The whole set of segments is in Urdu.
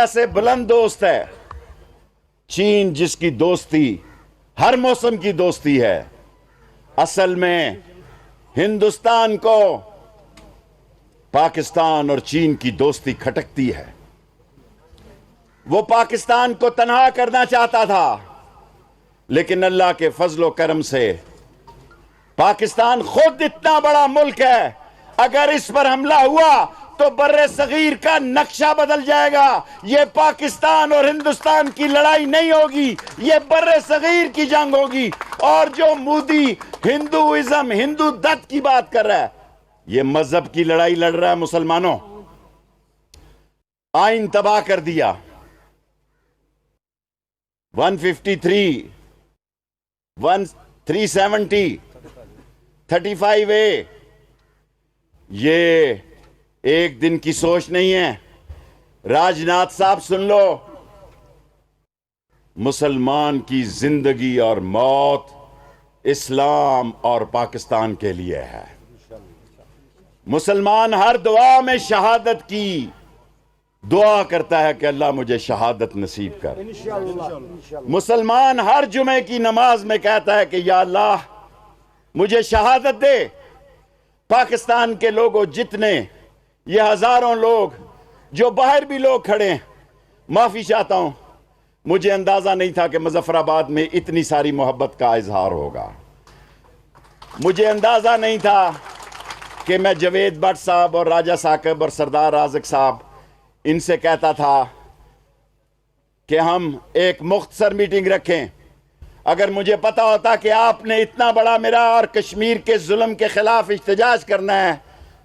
سے بلند دوست ہے، چین جس کی دوستی ہر موسم کی دوستی ہے، اصل میں ہندوستان کو پاکستان اور چین کی دوستی کھٹکتی ہے۔ وہ پاکستان کو تنہا کرنا چاہتا تھا، لیکن اللہ کے فضل و کرم سے پاکستان خود اتنا بڑا ملک ہے، اگر اس پر حملہ ہوا تو بر صغیر کا نقشہ بدل جائے گا۔ یہ پاکستان اور ہندوستان کی لڑائی نہیں ہوگی، یہ بر صغیر کی جنگ ہوگی۔ اور جو مودی ہندوازم، ہندو دت کی بات کر رہا ہے، یہ مذہب کی لڑائی لڑ رہا ہے۔ مسلمانوں، آئین تباہ کر دیا، 153 370 35A، یہ ایک دن کی سوچ نہیں ہے۔ راج ناتھ صاحب سن لو، مسلمان کی زندگی اور موت اسلام اور پاکستان کے لیے ہے۔ مسلمان ہر دعا میں شہادت کی دعا کرتا ہے کہ اللہ مجھے شہادت نصیب کر۔ مسلمان ہر جمعے کی نماز میں کہتا ہے کہ یا اللہ مجھے شہادت دے۔ پاکستان کے لوگوں، جتنے یہ ہزاروں لوگ جو باہر بھی لوگ کھڑے ہیں، معافی چاہتا ہوں، مجھے اندازہ نہیں تھا کہ مظفر آباد میں اتنی ساری محبت کا اظہار ہوگا۔ مجھے اندازہ نہیں تھا کہ میں جوید بٹ صاحب اور راجہ ثاقب اور سردار رازق صاحب ان سے کہتا تھا کہ ہم ایک مختصر میٹنگ رکھیں۔ اگر مجھے پتا ہوتا کہ آپ نے اتنا بڑا میرا اور کشمیر کے ظلم کے خلاف احتجاج کرنا ہے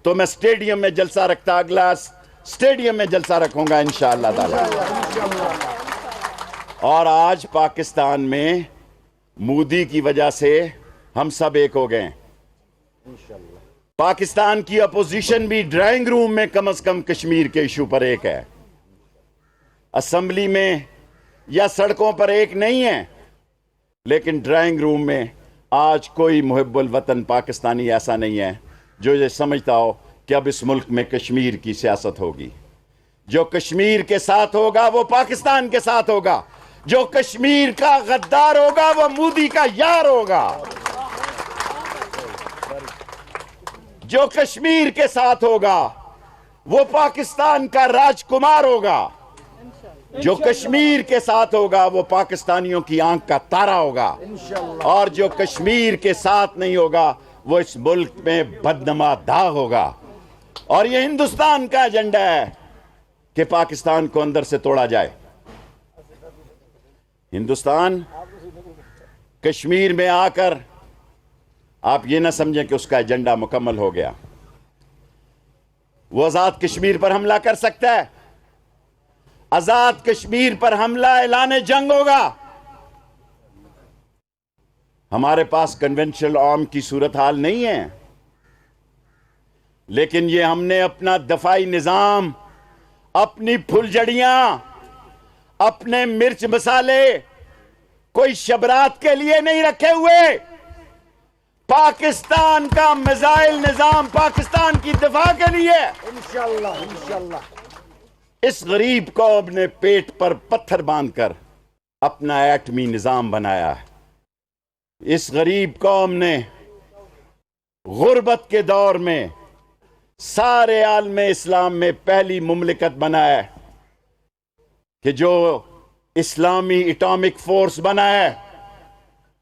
تو میں سٹیڈیم میں جلسہ رکھتا، اگلا سٹیڈیم میں جلسہ رکھوں گا انشاءاللہ تعالی۔ اور آج پاکستان میں مودی کی وجہ سے ہم سب ایک ہو گئے۔ پاکستان کی اپوزیشن بھی ڈرائنگ روم میں کم از کم کشمیر کے ایشو پر ایک ہے، اسمبلی میں یا سڑکوں پر ایک نہیں ہے، لیکن ڈرائنگ روم میں آج کوئی محب الوطن پاکستانی ایسا نہیں ہے جو یہ سمجھتا ہو کہ اب اس ملک میں کشمیر کی سیاست ہوگی۔ جو کشمیر کے ساتھ ہوگا وہ پاکستان کے ساتھ ہوگا، جو کشمیر کا غدار ہوگا وہ مودی کا یار ہوگا، جو کشمیر کے ساتھ ہوگا وہ پاکستان کا راجکمار ہوگا، جو کشمیر کے ساتھ ہوگا وہ پاکستانیوں کی آنکھ کا تارا ہوگا، اور جو کشمیر کے ساتھ نہیں ہوگا وہ اس ملک میں بدنما داغ ہوگا۔ اور یہ ہندوستان کا ایجنڈا ہے کہ پاکستان کو اندر سے توڑا جائے۔ ہندوستان کشمیر میں آ کر آپ یہ نہ سمجھیں کہ اس کا ایجنڈا مکمل ہو گیا۔ وہ آزاد کشمیر پر حملہ کر سکتا ہے، آزاد کشمیر پر حملہ اعلان جنگ ہوگا۔ ہمارے پاس کنونشنل آرم کی صورتحال نہیں ہے، لیکن یہ ہم نے اپنا دفاعی نظام، اپنی پھلجڑیاں، اپنے مرچ مسالے کوئی شبرات کے لیے نہیں رکھے ہوئے۔ پاکستان کا میزائل نظام پاکستان کی دفاع کے لیے۔ انشاءاللہ اس غریب قوم نے پیٹ پر پتھر باندھ کر اپنا ایٹمی نظام بنایا ہے۔ اس غریب قوم نے غربت کے دور میں سارے عالم اسلام میں پہلی مملکت بنایا ہے کہ جو اسلامی اٹامک فورس بنا ہے،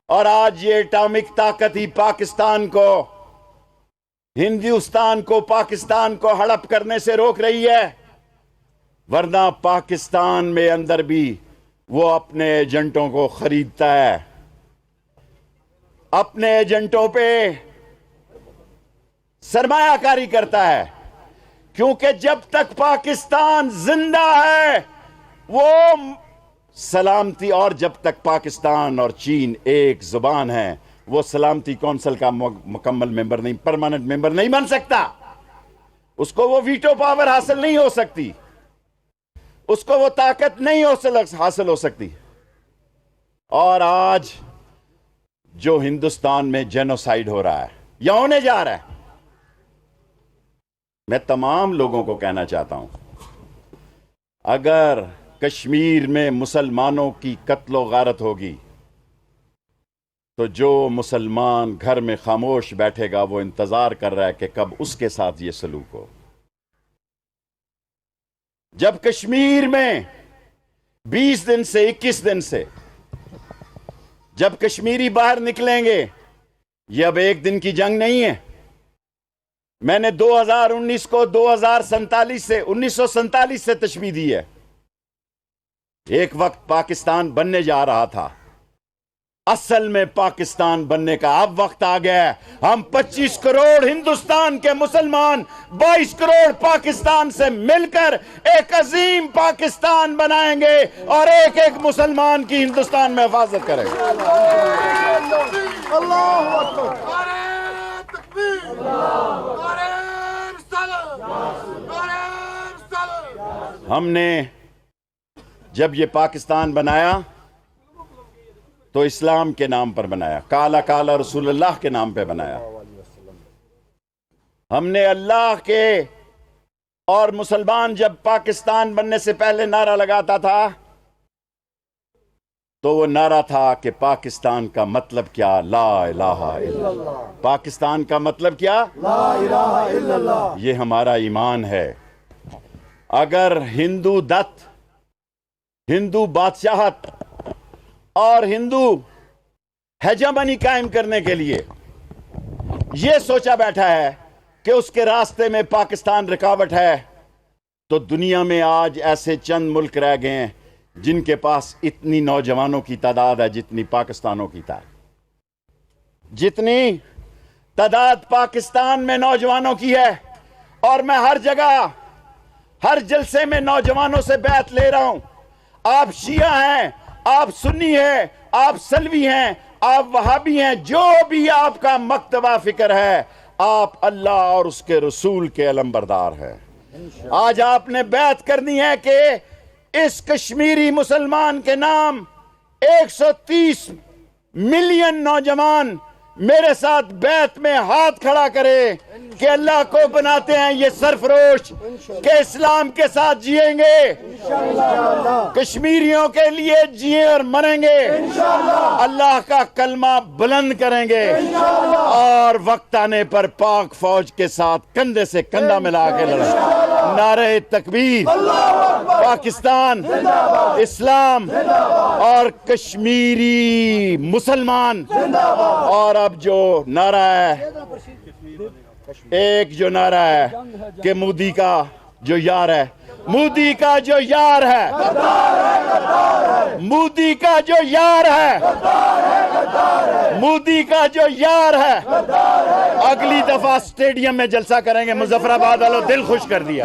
اور آج یہ اٹامک طاقت ہی پاکستان کو، ہندوستان کو، پاکستان کو ہڑپ کرنے سے روک رہی ہے۔ ورنہ پاکستان میں اندر بھی وہ اپنے ایجنٹوں کو خریدتا ہے، اپنے ایجنٹوں پہ سرمایہ کاری کرتا ہے، کیونکہ جب تک پاکستان زندہ ہے وہ سلامتی، اور جب تک پاکستان اور چین ایک زبان ہے وہ سلامتی کونسل کا مکمل ممبر نہیں، پرماننٹ ممبر نہیں بن سکتا۔ اس کو وہ ویٹو پاور حاصل نہیں ہو سکتی، اس کو وہ طاقت نہیں حاصل ہو سکتی۔ اور آج جو ہندوستان میں جینوسائیڈ ہو رہا ہے یا ہونے جا رہا ہے، میں تمام لوگوں کو کہنا چاہتا ہوں، اگر کشمیر میں مسلمانوں کی قتل و غارت ہوگی تو جو مسلمان گھر میں خاموش بیٹھے گا وہ انتظار کر رہا ہے کہ کب اس کے ساتھ یہ سلوک ہو۔ جب کشمیر میں 20 دن سے 21 دن سے جب کشمیری باہر نکلیں گے، یہ اب ایک دن کی جنگ نہیں ہے۔ میں نے 2019 کو 1947 سے تشبیہ دی ہے۔ ایک وقت پاکستان بننے جا رہا تھا، اصل میں پاکستان بننے کا اب وقت آ گیا ہے۔ ہم 25 کروڑ ہندوستان کے مسلمان 22 کروڑ پاکستان سے مل کر ایک عظیم پاکستان بنائیں گے اور ایک ایک مسلمان کی ہندوستان میں حفاظت کریں گے۔ اللہ اکبر۔ ہم نے جب یہ پاکستان بنایا تو اسلام کے نام پر بنایا، کالا کالا رسول اللہ کے نام پہ بنایا۔ ہم نے اللہ کے اور مسلمان جب پاکستان بننے سے پہلے نعرہ لگاتا تھا تو وہ نعرہ تھا کہ پاکستان کا مطلب کیا؟ لا الہ الا اللہ۔ پاکستان کا مطلب کیا؟ لا الہ الا اللہ۔ یہ ہمارا ایمان ہے۔ اگر ہندو دت، ہندو بادشاہت اور ہندو ہیجمنی قائم کرنے کے لیے یہ سوچا بیٹھا ہے کہ اس کے راستے میں پاکستان رکاوٹ ہے، تو دنیا میں آج ایسے چند ملک رہ گئے ہیں جن کے پاس اتنی نوجوانوں کی تعداد ہے جتنی پاکستانوں کی تعداد، جتنی تعداد پاکستان میں نوجوانوں کی ہے۔ اور میں ہر جگہ ہر جلسے میں نوجوانوں سے بیعت لے رہا ہوں۔ آپ شیعہ ہیں، آپ سنی ہیں، آپ سلوی ہیں، آپ وہابی ہیں، جو بھی آپ کا مکتبہ فکر ہے، آپ اللہ اور اس کے رسول کے علمبردار ہیں۔ آج آپ نے بیعت کرنی ہے کہ اس کشمیری مسلمان کے نام 130 ملین نوجوان میرے ساتھ بیعت میں ہاتھ کھڑا کرے کہ اللہ کو بناتے ہیں یہ سرفروش، کہ اسلام کے ساتھ جیئیں گے، کشمیریوں کے لیے جیئیں اور مریں گے، اللہ کا کلمہ بلند کریں گے، اور وقت آنے پر پاک فوج کے ساتھ کندھے سے کندھا ملا کے لڑیں۔ نعرہ تکبیر، پاکستان، اسلام اور کشمیری مسلمان۔ اور اب جو نعرہ ہے، ایک جو نعرہ ہے کہ مودی کا جو یار ہے، مودی کا جو یار ہے، مودی کا جو یار ہے، مودی کا جو یار ہے، اگلی دفعہ سٹیڈیم میں جلسہ کریں گے۔ مظفر آباد والوں دل خوش کر دیا۔